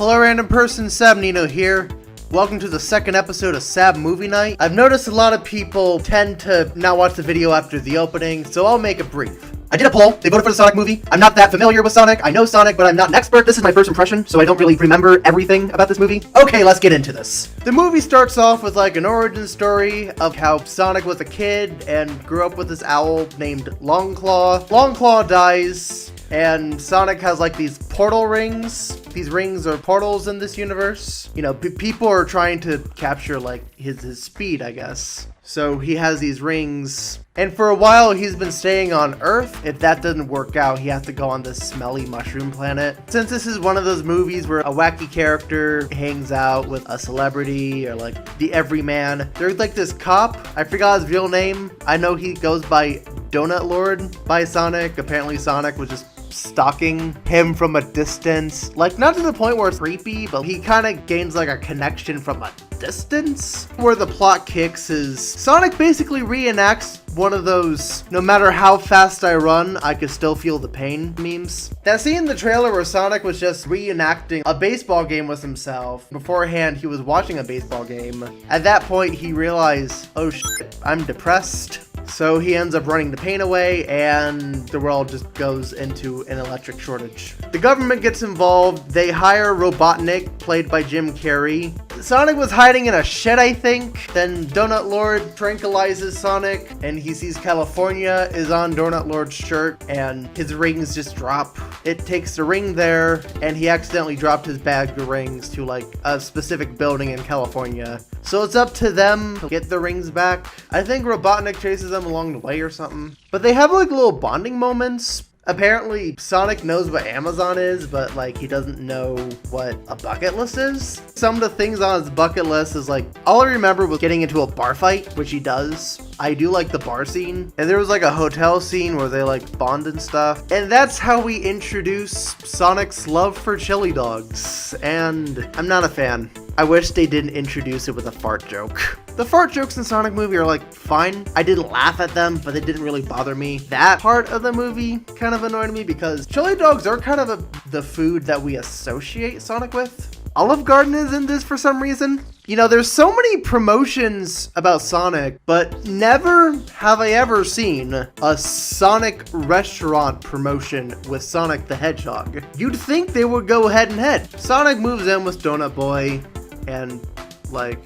Hello random person, Sab Nino here. Welcome to the second episode of Sab Movie Night. I've noticed a lot of people tend to not watch the video after the opening, so I'll make it brief. I did a poll. They voted for the Sonic movie. I'm not that familiar with Sonic. I know Sonic, but I'm not an expert. This is my first impression, so I don't really remember everything about this movie. Okay, let's get into this. The movie starts off with like an origin story of how Sonic was a kid and grew up with this owl named Longclaw. Longclaw dies, and Sonic has like these portal rings. These rings are portals in this universe. You know, people are trying to capture like his speed, I guess. So he has these rings, and for a while he's been staying on Earth. If that doesn't work out, he has to go on this smelly mushroom planet. Since this is one of those movies where a wacky character hangs out with a celebrity or like the everyman, there's like this cop. I forgot his real name. I know he goes by Donut Lord by Sonic. Apparently Sonic was just stalking him from a distance, like not to the point where it's creepy, but he kind of gains like a connection from a distance. Where the plot kicks is Sonic basically reenacts one of those no matter how fast I run, I could still feel the pain memes. That scene in the trailer where Sonic was just reenacting a baseball game with himself. Beforehand, he was watching a baseball game. At that point, he realized, oh shit, I'm depressed. So he ends up running the pain away, and the world just goes into an electric shortage. The government gets involved. They hire Robotnik, played by Jim Carrey. Sonic was hiding in a shed, I think. Then Donut Lord tranquilizes Sonic, and he sees California is on Donut Lord's shirt, and his rings just drop. It takes the ring there, and he accidentally dropped his bag of rings to like a specific building in California. So it's up to them to get the rings back. I think Robotnik chases them along the way or something. But they have like little bonding moments. Apparently Sonic knows what Amazon is, but like he doesn't know what a bucket list is. Some of the things on his bucket list is like, all I remember was getting into a bar fight, which he does. I do like the bar scene. And there was like a hotel scene where they like bond and stuff. And that's how we introduce Sonic's love for chili dogs. And I'm not a fan. I wish they didn't introduce it with a fart joke. The fart jokes in Sonic movie are like fine. I didn't laugh at them, but they didn't really bother me. That part of the movie kind of annoyed me because chili dogs are kind of the food that we associate Sonic with. Olive Garden is in this for some reason. You know, there's so many promotions about Sonic, but never have I ever seen a Sonic restaurant promotion with Sonic the Hedgehog. You'd think they would go head and head. Sonic moves in with Donut Boy and like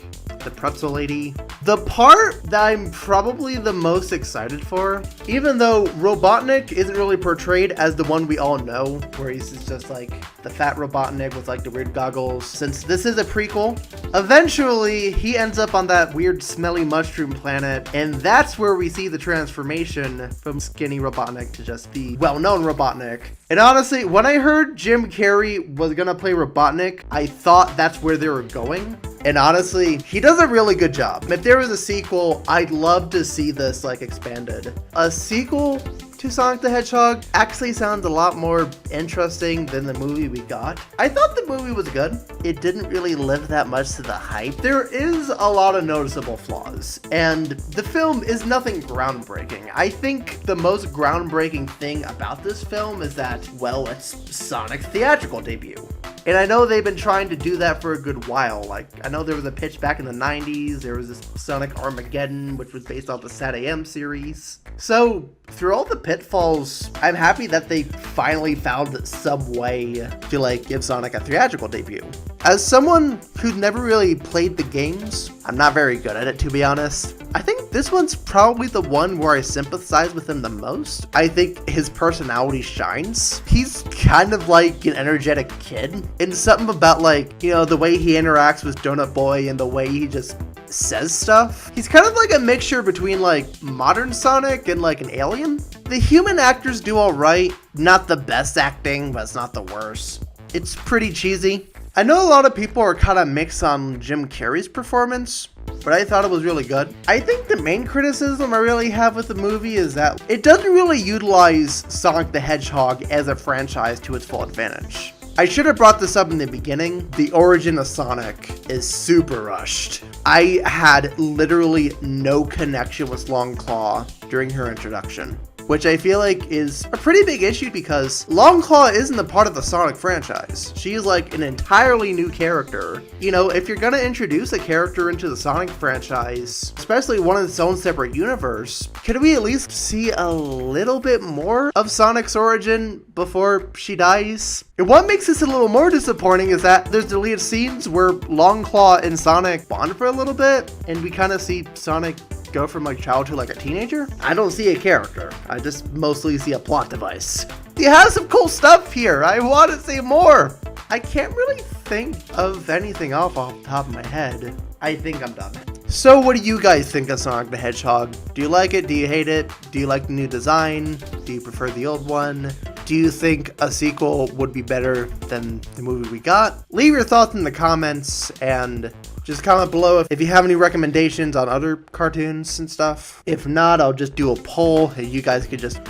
the pretzel lady. The part that I'm probably the most excited for, even though Robotnik isn't really portrayed as the one we all know, where he's just like the fat Robotnik with like the weird goggles. Since this is a prequel, eventually he ends up on that weird smelly mushroom planet, and that's where we see the transformation from skinny Robotnik to just the well-known Robotnik. And honestly, when I heard Jim Carrey was gonna play Robotnik, I thought that's where they were going. And honestly, he does a really good job. If there was a sequel, I'd love to see this like expanded. A sequel to Sonic the Hedgehog actually sounds a lot more interesting than the movie we got. I thought the movie was good. It didn't really live that much to the hype. There is a lot of noticeable flaws, and the film is nothing groundbreaking. I think the most groundbreaking thing about this film is that, well, it's Sonic's theatrical debut. And I know they've been trying to do that for a good while. Like, I know there was a pitch back in the 90s. There was this Sonic Armageddon, which was based off the Sat AM series. So, through all the pitfalls, I'm happy that they finally found some way to, like, give Sonic a theatrical debut. As someone who's never really played the games, I'm not very good at it, to be honest. I think this one's probably the one where I sympathize with him the most. I think his personality shines. He's kind of like an energetic kid. And something about like, you know, the way he interacts with Donut Boy and the way he just says stuff. He's kind of like a mixture between like modern Sonic and like an alien. The human actors do alright. Not the best acting, but it's not the worst. It's pretty cheesy. I know a lot of people are kind of mixed on Jim Carrey's performance, but I thought it was really good. I think the main criticism I really have with the movie is that it doesn't really utilize Sonic the Hedgehog as a franchise to its full advantage. I should have brought this up in the beginning. The origin of Sonic is super rushed. I had literally no connection with Longclaw during her introduction. which I feel like is a pretty big issue because Longclaw isn't a part of the Sonic franchise. She's like an entirely new character. You know, if you're gonna introduce a character into the Sonic franchise, especially one in its own separate universe, could we at least see a little bit more of Sonic's origin before she dies? And what makes this a little more disappointing is that there's deleted scenes where Longclaw and Sonic bond for a little bit, and we kind of see Sonic go from like child to like a teenager. I don't see a character. I just mostly see a plot device. You have some cool stuff here. I want to see more. I can't really think of anything off the top of my head. I think I'm done. So what do you guys think of Sonic the Hedgehog? Do you like it? Do you hate it? Do you like the new design? Do you prefer the old one? Do you think a sequel would be better than the movie we got? Leave your thoughts in the comments and just comment below if you have any recommendations on other cartoons and stuff. If not, I'll just do a poll and you guys could just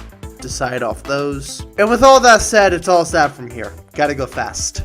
decide off those. And with all that said, it's all Sab from here. Gotta go fast.